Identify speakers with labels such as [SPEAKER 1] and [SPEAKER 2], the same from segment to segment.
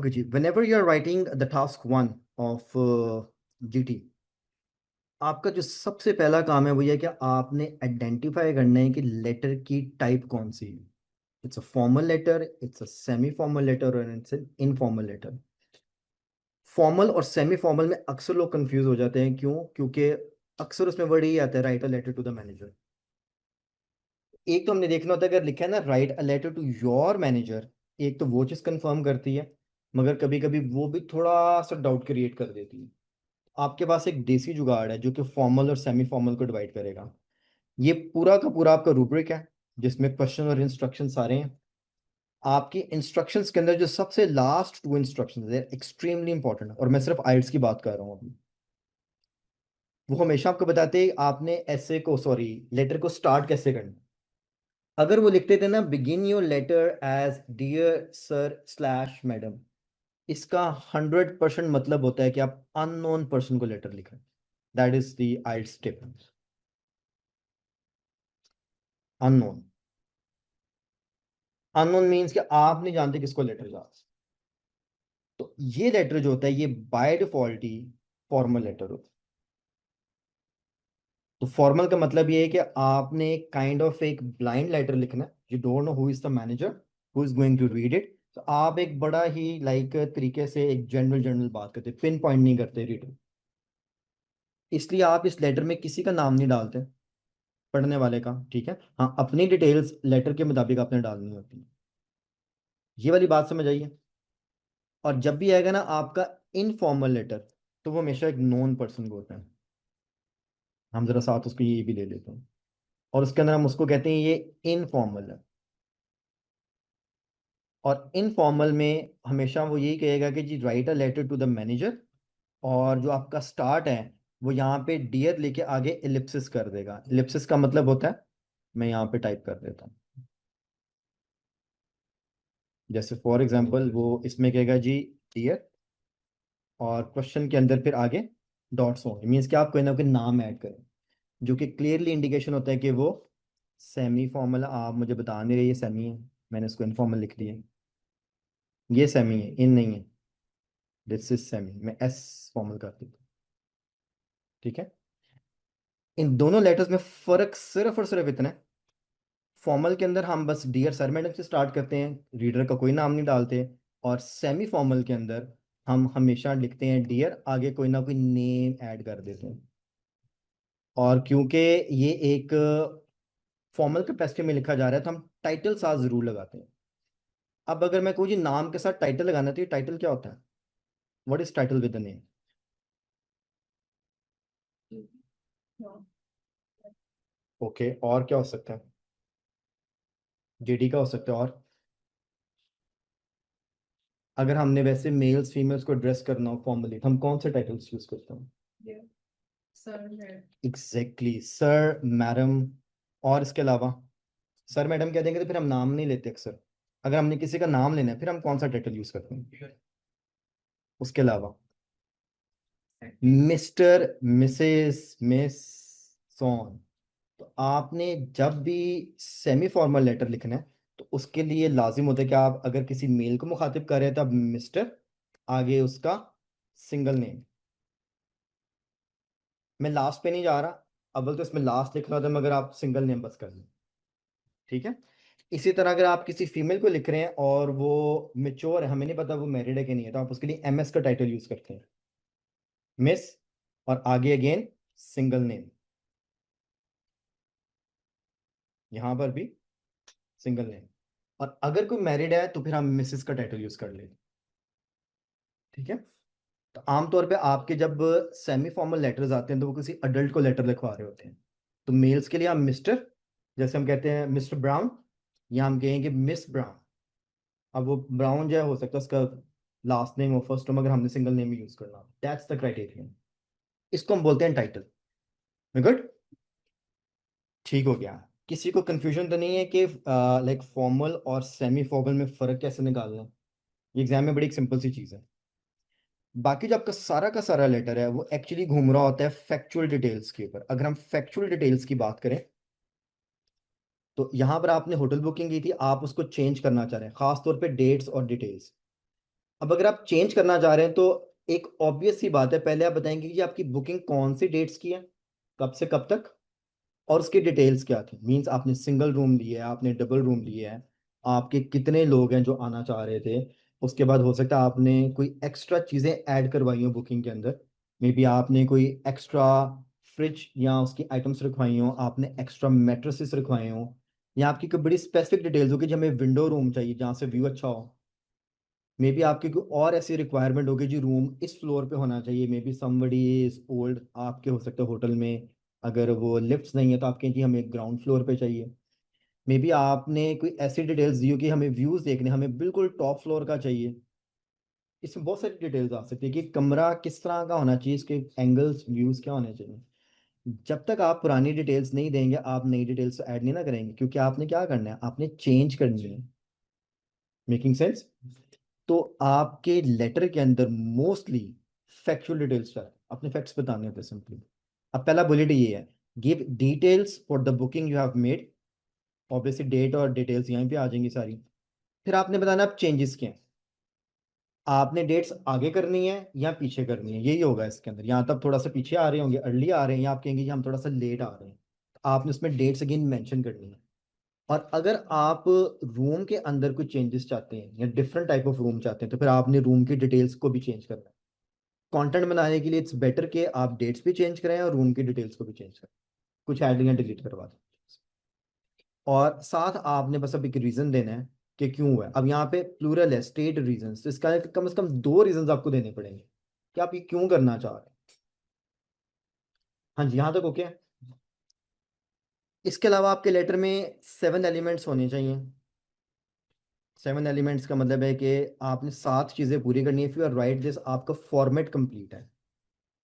[SPEAKER 1] Okay ji, whenever you are writing the task 1 of GT, आपका जो सबसे पहला काम है वो ये है कि आपने आइडेंटिफाई करना है कि लेटर की टाइप कौन सी है। It's a formal letter, it's a semi formal letter और it's an informal letter. Formal और सेमी फॉर्मल में अक्सर लोग कंफ्यूज हो जाते हैं, क्यों? क्योंकि अक्सर उसमें वर्ड यही आता है, write a letter to the manager. एक तो हमने देखना होता है, अगर लिखा है ना write a letter to your manager, एक तो वो चीज़ कंफर्म करती है, मगर कभी कभी वो भी थोड़ा सा डाउट क्रिएट कर देती है। आपके पास एक देसी जुगाड़ है जो कि फॉर्मल और सेमी फॉर्मल को डिवाइड करेगा। ये पूरा का पूरा आपका रूब्रिक है जिसमें क्वेश्चन और इंस्ट्रक्शन सारे हैं। आपकी इंस्ट्रक्शंस के अंदर जो सबसे लास्ट टू इंस्ट्रक्शंस है एक्सट्रीमली इंपॉर्टेंट है, और मैं सिर्फ आइल्स की बात कर रहा हूँ अभी। वो हमेशा आपको बताते हैं आपने ऐसे को, सॉरी, लेटर को स्टार्ट कैसे करना। अगर वो लिखते थे ना begin your letter as dear sir slash madam, इसका 100% मतलब होता है कि आप अननोन पर्सन को लेटर लिख रहे हैं। That is the IELTS tip. Unknown, unknown means कि आप नहीं जानते किसको लेटर जा। तो ये लेटर जो होता है ये बाय डिफॉल्ट ही फॉर्मल लेटर होता है। तो फॉर्मल का मतलब ये है कि आपने एक काइंड ऑफ एक ब्लाइंड लेटर लिखना है। You don't know who is the manager, who is going to read it. तो आप एक बड़ा ही लाइक तरीके से एक जनरल जनरल बात करते, पिन पॉइंट नहीं करते रीडर। इसलिए आप इस लेटर में किसी का नाम नहीं डालते, पढ़ने वाले का, ठीक है। हाँ, अपनी डिटेल्स लेटर के मुताबिक आपने डालनी होती है। ये वाली बात समझ आइए। और जब भी आएगा ना आपका इनफॉर्मल लेटर, तो वो हमेशा एक नॉन पर्सन को होता है। हम जरा साथ उसको ये भी ले लेते हैं, और उसके अंदर हम उसको कहते हैं ये इनफॉर्मल है। और इनफॉर्मल में हमेशा वो यही कहेगा कि जी write a letter to the manager, और जो आपका स्टार्ट है वो यहाँ पे डियर लेके आगे इलिप्सिस कर देगा। इलिप्सिस का मतलब होता है, मैं यहाँ पे टाइप कर देता हूँ, जैसे फॉर एग्जांपल वो इसमें कहेगा जी डियर, और क्वेश्चन के अंदर फिर आगे डॉट्स होंगे, मीन्स कि आप कोई ना कोई नाम ऐड करें, जो कि क्लियरली इंडिकेशन होता है कि वो सेमी फॉर्मल। आप मुझे बता नहीं रहे ये सेमी है, मैंने इसको इनफॉर्मल लिख दिया। ये सेमी है, इन नहीं है। दिस इज सेमी, मैं एस फॉर्मल कर देता हूँ, ठीक है। इन दोनों लेटर्स में फर्क सिर्फ और सिर्फ इतना है, फॉर्मल के अंदर हम बस डियर सर मैडम से स्टार्ट करते हैं, रीडर का कोई नाम नहीं डालते। और सेमी फॉर्मल के अंदर हम हमेशा लिखते हैं डियर, आगे कोई ना कोई नेम ऐड कर देते हैं। और क्योंकि ये एक फॉर्मल कैपेसिटी में लिखा जा रहा है, तो हम टाइटल साथ जरूर लगाते हैं। अब अगर मैं कहूँ जी नाम के साथ टाइटल लगाना, तो ये टाइटल क्या होता है? What is title with the name? Okay, और क्या हो सकता है? जेडी का हो सकता है। और अगर हमने वैसे मेल्स फीमेल्स को एड्रेस करना हो फॉर्मली, तो हम कौन से टाइटल्स यूज करते हैं? Exactly, sir madam. और इसके अलावा सर मैडम कह देंगे तो फिर हम नाम नहीं लेते अक्सर। अगर हमने किसी का नाम लेना है फिर हम कौन सा टाइटल यूज करते हैं? उसके अलावा मिस्टर, मिसेस, मिस, सोन। तो आपने जब भी सेमी फॉर्मल लेटर लिखना है, तो उसके लिए लाजिम होता है कि आप अगर किसी मेल को मुखातिब कर रहे हैं, तब मिस्टर, आगे उसका सिंगल नेम। मैं लास्ट पे नहीं जा रहा, अव्वल तो इसमें लास्ट लिख रहा था, मगर आप सिंगल नेम बस कर लें, ठीक है। इसी तरह अगर आप किसी फीमेल को लिख रहे हैं और वो मेच्योर है, हमें नहीं पता वो मैरिड है कि नहीं है, तो आप उसके लिए एमएस का टाइटल यूज करते हैं, मिस, और आगे अगेन सिंगल नेम, यहां पर भी सिंगल नेम। और अगर कोई मैरिड है तो फिर हम मिसेस का टाइटल यूज कर लेते हैं, ठीक है। तो आमतौर पे आपके जब सेमी फॉर्मल लेटर्स आते हैं तो वो किसी अडल्ट को लेटर लिखवा रहे होते हैं। तो मेल्स के लिए हम मिस्टर, जैसे हम कहते हैं मिस्टर ब्राउन, या हम कहेंगे मिस ब्राउन। अब वो ब्राउन जो है हो सकता है उसका लास्ट नेम हो, फर्स्ट नेम, अगर हमने सिंगल नेम यूज करना, दैट्स द क्राइटेरिया। इसको हम बोलते हैं टाइटल। गुड, ठीक हो गया। किसी को कंफ्यूजन तो नहीं है कि लाइक फॉर्मल और सेमी फॉर्मल में फ़र्क कैसे निकालना है? ये एग्जाम में बड़ी एक सिंपल सी चीज़ है। बाकी जो आपका सारा का सारा लेटर है वो एक्चुअली घूम रहा होता है फैक्चुअल डिटेल्स के ऊपर। अगर हम फैक्चुअल डिटेल्स की बात करें, तो यहाँ पर आपने होटल बुकिंग की थी, आप उसको चेंज करना चाह रहे हैं, खास तौर पे डेट्स और डिटेल्स। अब अगर आप चेंज करना चाह रहे हैं तो एक ऑब्वियस सी बात है, पहले आप बताएंगे कि आपकी बुकिंग कौन सी डेट्स की है, कब से कब तक, और उसकी डिटेल्स क्या थी। मींस आपने सिंगल रूम लिया है, आपने डबल रूम लिया है, आपके कितने लोग हैं जो आना चाह रहे थे। उसके बाद हो सकता है आपने कोई एक्स्ट्रा चीज़ें ऐड करवाई हो बुकिंग के अंदर। मे बी आपने कोई एक्स्ट्रा फ्रिज या उसकी आइटम्स रखवाई हो, आपने एक्स्ट्रा मैट्रेसेस रखवाए हो, या आपकी कोई बड़ी स्पेसिफिक डिटेल्स हो कि जी हमें विंडो रूम चाहिए जहाँ से व्यू अच्छा हो। मे बी आपकी कोई और ऐसी रिक्वायरमेंट होगी जी रूम इस फ्लोर पे होना चाहिए। May be somebody is old, आपके हो सकता है होटल में अगर वो लिफ्ट्स नहीं है तो आपके जी हमें ग्राउंड फ्लोर पे चाहिए। मे बी आपने कोई ऐसी डिटेल्स दी हो कि हमें व्यूज देखने, हमें बिल्कुल टॉप फ्लोर का चाहिए। इसमें बहुत सारी डिटेल्स आ सकती है कि कमरा किस तरह का होना चाहिए, इसके एंगल्स व्यूज क्या होने चाहिए। जब तक आप पुरानी डिटेल्स नहीं देंगे आप नई डिटेल्स ऐड नहीं ना करेंगे, क्योंकि आपने क्या करना है, आपने चेंज करनी है। Making sense. तो आपके लेटर के अंदर मोस्टली फैक्चुअल डिटेल्स है, अपने फैक्ट्स बताने होते हैं सिंपली। अब पहला बुलेट ये है, give details for the booking you have made. Obviously date और डिटेल्स यहीं पे आ जाएंगी सारी। फिर आपने बताना आप चेंजेस क्या हैं, आपने डेट्स आगे करनी है या पीछे करनी है, यही होगा इसके अंदर। यहाँ तक थोड़ा सा पीछे आ रहे होंगे, अर्ली आ रहे हैं, या आप कहेंगे कि हम थोड़ा सा लेट आ रहे हैं, तो आपने उसमें डेट्स अगेन मेंशन करनी है। और अगर आप रूम के अंदर कुछ चेंजेस चाहते हैं या डिफरेंट टाइप ऑफ रूम चाहते हैं तो फिर आपने रूम की डिटेल्स को भी चेंज करना है। कंटेंट बनाने के लिए इट्स बेटर कि आप डेट्स भी चेंज करें और रूम की डिटेल्स को भी चेंज करें, कुछ ऐड या डिलीट करवा दें। और साथ आपने बस अब एक रीजन देना है कि क्यों हुआ है। अब यहाँ पे प्लूरल है, स्टेट रीजन, तो इसका कम से कम दो रीजन आपको देने पड़ेंगे कि आप ये क्यों करना चाह रहे हैं। हाँ जी, यहाँ तक ओके है। इसके अलावा आपके लेटर में 7 एलिमेंट्स होने चाहिए। 7 एलिमेंट्स का मतलब है कि आपने 7 चीज़ें पूरी करनी है। फिर राइट दिस, आपका फॉर्मेट कंप्लीट है,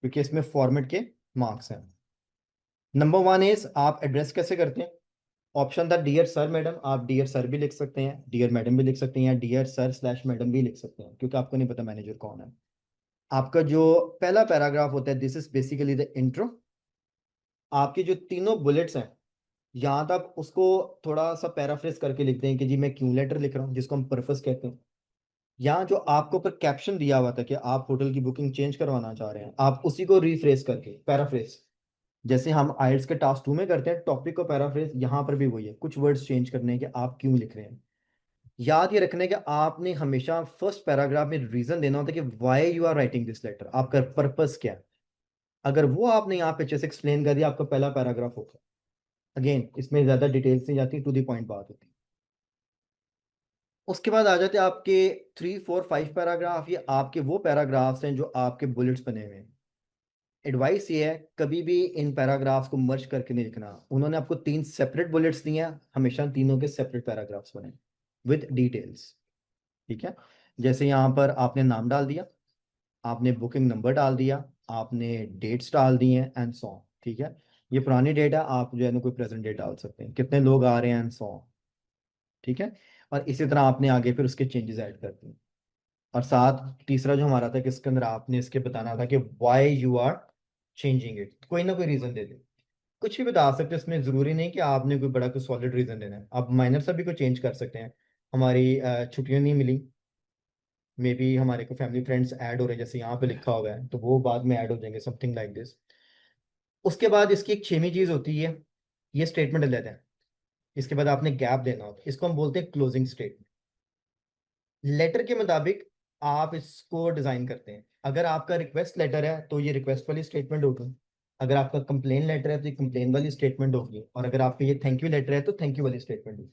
[SPEAKER 1] क्योंकि इसमें फॉर्मेट के मार्क्स हैं। नंबर वन इज आप एड्रेस कैसे करते हैं। ऑप्शन था डियर सर मैडम, आप डियर सर भी लिख सकते हैं, डियर मैडम भी लिख सकते हैं, या डियर सर स्लैश मैडम भी लिख सकते हैं, क्योंकि आपको नहीं पता मैनेजर कौन है। आपका जो पहला पैराग्राफ होता है, this is basically the intro. आपकी जो तीनों बुलेट्स हैं, यहाँ तक उसको थोड़ा सा पैराफ्रेज करके लिखते हैं कि जी मैं क्यों लेटर लिख रहा हूँ, जिसको हम पर्पस कहते हैं। यहाँ जो आपको ऊपर कैप्शन दिया हुआ था कि आप होटल की बुकिंग चेंज करवाना चाह रहे हैं, आप उसी को रिफ्रेश करके पैराफ्रेज, जैसे हम आइल्स के टास्क 2 में करते हैं टॉपिक को पैराफ्रेज, यहाँ पर भी वही है, कुछ वर्ड्स चेंज करने हैं कि आप क्यों लिख रहे हैं। याद ये रखना है कि आपने हमेशा फर्स्ट पैराग्राफ में रीजन देना होता है कि why you are writing this letter, आपका पर्पस क्या है। अगर वो आपने यहाँ पे अच्छे से एक्सप्लेन कर दिया, आपका पहला पैराग्राफ होगा। अगेन इसमें ज्यादा डिटेल्स नहीं जाती, टू द पॉइंट बात होती है। उसके बाद आ जाते हैं आपके 3 4 5 पैराग्राफ। ये आपके वो पैराग्राफ्स हैं जो आपके बुलेट्स बने हुए हैं। एडवाइस ये है, कभी भी इन पैराग्राफ्स को मर्ज करके नहीं लिखना। उन्होंने आपको 3 सेपरेट बुलेट्स दिए हैं, हमेशा तीनों के सेपरेट पैराग्राफ्स बने विद डिटेल्स। ठीक है। जैसे यहाँ पर आपने नाम डाल दिया, आपने बुकिंग नंबर डाल दिया, आपने डेट्स डाल दी हैं एंड सो ऑन। ठीक है। ये पुरानी डेट है, आप जो है ना कोई प्रेजेंट डेट डाल सकते हैं, कितने लोग आ रहे हैं एंड सो ऑन। ठीक है। और इसी तरह आपने आगे फिर उसके चेंजेस ऐड कर दिए। और साथ तीसरा जो हमारा था कि इसके अंदर आपने इसके बताना था कि why you are changing it, कोई ना कोई रीजन दे दे। कुछ भी बता सकते हैं, इसमें जरूरी नहीं कि आपने कोई बड़ा कोई सॉलिड रीजन देना है, आप माइनर सा भी कोई चेंज कर सकते हैं। हमारी छुट्टियां नहीं मिली, मे बी हमारे को फैमिली फ्रेंड्स ऐड हो रहे हैं, जैसे यहाँ पे लिखा हुआ है, तो वो बाद में ऐड हो जाएंगे, समथिंग लाइक दिस। उसके बाद इसकी एक छवीं चीज होती है, ये स्टेटमेंट लेते हैं। इसके बाद आपने गैप देना होता है, इसको हम बोलते हैं क्लोजिंग स्टेटमेंट। लेटर के मुताबिक आप इसको डिजाइन करते हैं। अगर आपका रिक्वेस्ट लेटर है तो ये रिक्वेस्ट वाली स्टेटमेंट होगी, अगर आपका कंप्लेन लेटर है तो ये कंप्लेन वाली स्टेटमेंट होगी, और अगर आपका ये थैंक यू लेटर है तो थैंक यू वाली स्टेटमेंट होगी।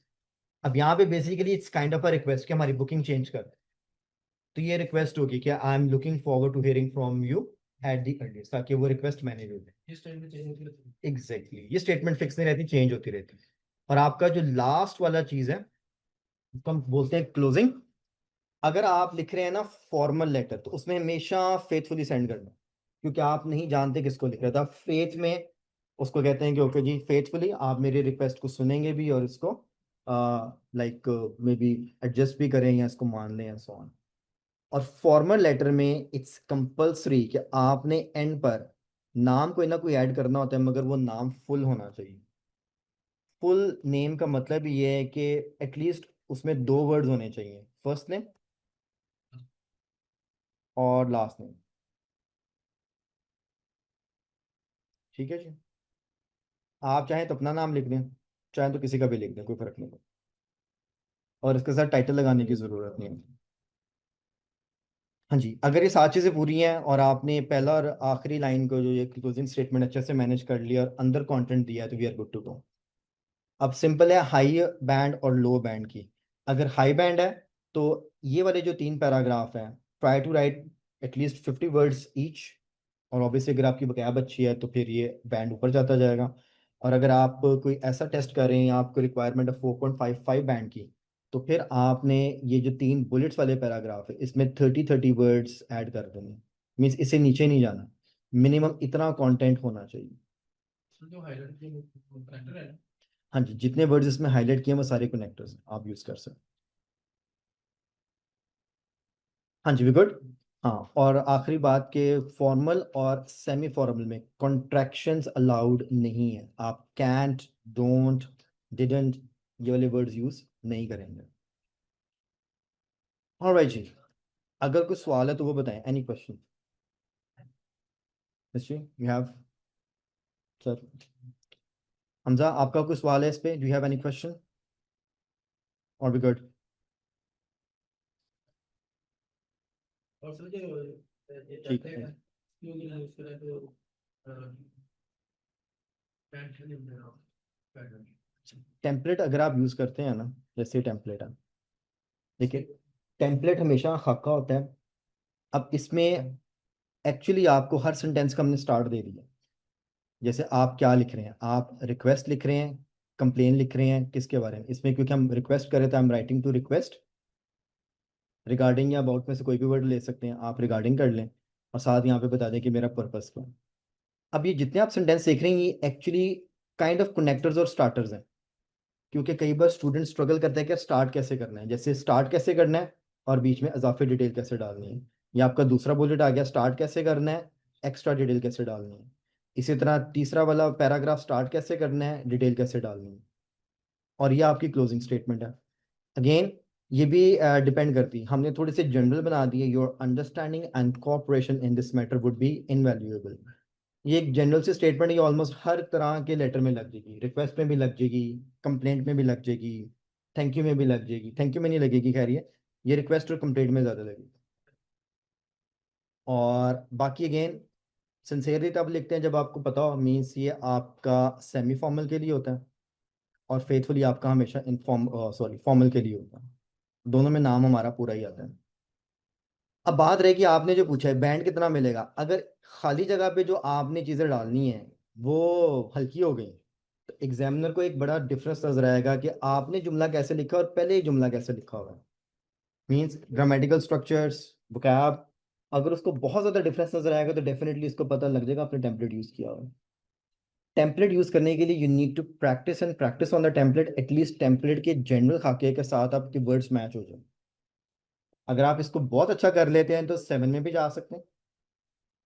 [SPEAKER 1] अब यहाँ पे basically it's kind of a request कि हमारी बुकिंग चेंज कर, तो ये रिक्वेस्ट होगी कि I am looking forward to hearing from you at the earliest, ताकि वो रिक्वेस्ट मैनेज हो जाए। एग्जैक्टली, ये स्टेटमेंट फिक्स नहीं रहती, चेंज होती रहती है। और आपका जो लास्ट वाला चीज है उसको हम बोलते हैं क्लोजिंग। अगर आप लिख रहे हैं ना फॉर्मल लेटर, तो उसमें हमेशा फेथफुली सेंड करना, क्योंकि आप नहीं जानते किसको लिख रहे थे। आप फेथ में उसको कहते हैं कि ओके जी फेथफुली आप मेरी रिक्वेस्ट को सुनेंगे भी और इसको लाइक मे बी एडजस्ट भी करें या इसको मान लें, सो ऑन। और फॉर्मल लेटर में इट्स कंपल्सरी कि आपने एंड पर नाम कोई ना कोई ऐड करना होता है, मगर वो नाम फुल होना चाहिए। फुल नेम का मतलब ये है कि एटलीस्ट उसमें 2 वर्ड्स होने चाहिए, फर्स्ट नेम और लास्ट नेम। ठीक है जी। आप चाहें तो अपना नाम लिख दें, चाहें तो किसी का भी लिख दें, कोई फर्क नहीं पड़ता। और इसके साथ टाइटल लगाने की ज़रूरत नहीं है। हाँ जी, अगर ये सात चीज़ें पूरी हैं और आपने पहला और आखिरी लाइन को जो ये क्लोजिंग स्टेटमेंट अच्छे से मैनेज कर लिया और अंदर कंटेंट दिया है, तो we are good to go. अब सिंपल है हाई बैंड और लो बैंड की। अगर हाई बैंड है तो ये वाले जो तीन पैराग्राफ हैं, try to write at least 50 words each. और ऑब्वियसली अगर आपकी वकाब अच्छी है तो फिर ये बैंड ऊपर जाता जाएगा। और अगर आप कोई ऐसा टेस्ट कर रहे हैं या आपको रिक्वायरमेंट है 4.55 बैंड की, तो फिर आपने ये जो तीन बुलेट्स वाले पैराग्राफ है इसमें 30-30 वर्ड्स ऐड कर देने। मीन्स इससे नीचे नहीं जाना, मिनिमम इतना कंटेंट होना चाहिए। हाँ जी, जितने वर्ड्स इसमें हाईलाइट किए हैं वो सारे कनेक्टर्स आप यूज कर सकते हैं। हाँ जी, वी गुड। हाँ, और आखिरी बात के फॉर्मल और सेमी फॉर्मल में कॉन्ट्रैक्शंस अलाउड नहीं है। आप कैंट, डोंट, डिडंट, ये वाले वर्ड्स यूज नहीं करेंगे। ऑलराइट जी, अगर कोई सवाल है तो वो बताएं। Any question? You have? Sir Hamza, आपका कोई सवाल है इस पे? Do you have any question और वी गुड? ठीक है। टेम्पलेट अगर आप यूज करते हैं ना, जैसे टेम्पलेट है, देखिए टेम्पलेट हमेशा खाका होता है। अब इसमें एक्चुअली आपको हर सेंटेंस का हमने स्टार्ट दे दिया। जैसे आप क्या लिख रहे हैं, आप रिक्वेस्ट लिख रहे हैं, कंप्लेन लिख रहे हैं, किसके बारे में? इसमें क्योंकि हम रिक्वेस्ट कर रहे थे, I am writing to request. Regarding या अबाउट में से कोई भी वर्ड ले सकते हैं, आप रिगार्डिंग कर लें और साथ यहाँ पे बता दें कि मेरा पर्पस क्या है। अब ये जितने आप सेंटेंस देख रहे हैं ये एक्चुअली काइंड ऑफ कनेक्टर्स और स्टार्टर्स हैं। क्योंकि कई बार स्टूडेंट स्ट्रगल करते हैं कि स्टार्ट कैसे करना है, जैसे स्टार्ट कैसे करना है और बीच में इजाफी डिटेल कैसे डालनी है। ये आपका दूसरा बुलेट आ गया, स्टार्ट कैसे करना है, एक्स्ट्रा डिटेल कैसे डालनी है। इसी तरह तीसरा वाला पैराग्राफ, स्टार्ट कैसे करना है, डिटेल कैसे डालनी है। और ये आपकी क्लोजिंग स्टेटमेंट है। अगेन ये भी डिपेंड करती है, हमने थोड़ी सी जनरल बना दी है। Your understanding and cooperation in this matter would be invaluable. ये एक जनरल सी स्टेटमेंट, ये ऑलमोस्ट हर तरह के लेटर में लग जाएगी, रिक्वेस्ट में भी लग जाएगी, कंप्लेंट में भी लग जाएगी, थैंक यू में भी लग जाएगी। थैंक यू में नहीं लगेगी, खैर ये रिक्वेस्ट और कंप्लेंट में ज़्यादा लगेगी। और बाकी अगेन सिंसेरली तब लिखते हैं जब आपको पता हो, मीन्स ये आपका सेमी फॉर्मल के लिए होता है और फेथफुली आपका हमेशा इनफॉर्म सॉरी फॉर्मल के लिए होता है। दोनों में नाम हमारा पूरा ही आता है। अब बात रहे कि आपने जो पूछा है बैंड कितना मिलेगा, अगर खाली जगह पे जो आपने चीज़ें डालनी है वो हल्की हो गई, तो एग्जामिनर को एक बड़ा डिफरेंस नजर आएगा कि आपने जुमला कैसे लिखा और पहले ही जुमला कैसे लिखा हुआ है। मीन्स ग्रामेटिकल स्ट्रक्चर्स, वोकैब, अगर उसको बहुत ज़्यादा डिफरेंस नजर आएगा तो डेफिनेटली इसको पता लग जाएगा आपने टेम्पलेट यूज़ किया हुआ है। टेम्पलेट यूज़ करने के लिए you need to practice and practice on the template, at least template के जनरल खाके के साथ आपके वर्ड्स मैच हो जाए। अगर आप इसको बहुत अच्छा कर लेते हैं तो 7 में भी जा सकते हैं,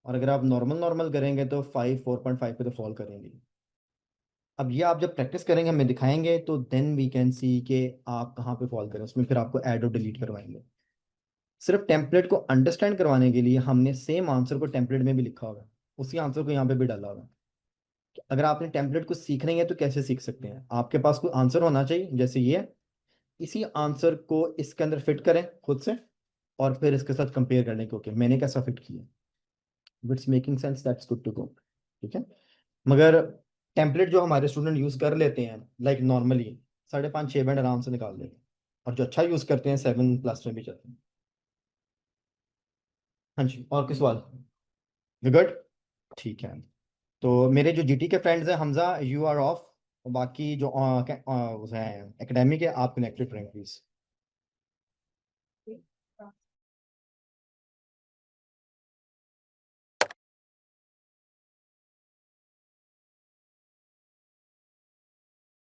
[SPEAKER 1] और अगर आप नॉर्मल नॉर्मल करेंगे तो 4.5 पे तो फॉल करेंगे। अब ये आप जब प्रैक्टिस करेंगे, हमें दिखाएंगे, तो देन वी कैन सी कि आप कहाँ पे फॉल करें, उसमें फिर आपको ऐड और डिलीट करवाएंगे। सिर्फ टेम्पलेट को अंडरस्टैंड करवाने के लिए हमने सेम आंसर को टेम्पलेट में भी लिखा होगा, उसी आंसर को यहाँ पे भी डाला होगा। अगर आपने टेम्पलेट को सीखना ही है तो कैसे सीख सकते हैं? आपके पास कोई आंसर होना चाहिए जैसे ये, इसी आंसर को इसके अंदर फिट करें खुद से और फिर इसके साथ कंपेयर करने को कि मैंने कैसा फिट किया। It's making sense, that's good to go. ठीक है। मगर टेम्पलेट जो हमारे स्टूडेंट यूज़ कर लेते हैं लाइक नॉर्मली 5.5-6 बैंड आराम से निकाल लेते हैं, और जो अच्छा यूज़ करते हैं 7+ में भी जाते हैं। हाँ जी, और किस सवाल? गुड। ठीक है। तो मेरे जो जीटी के फ्रेंड्स हैं, हमजा यू आर ऑफ, और बाकी जो हैं एकेडमिक है, आप कनेक्टेड रहें प्लीज।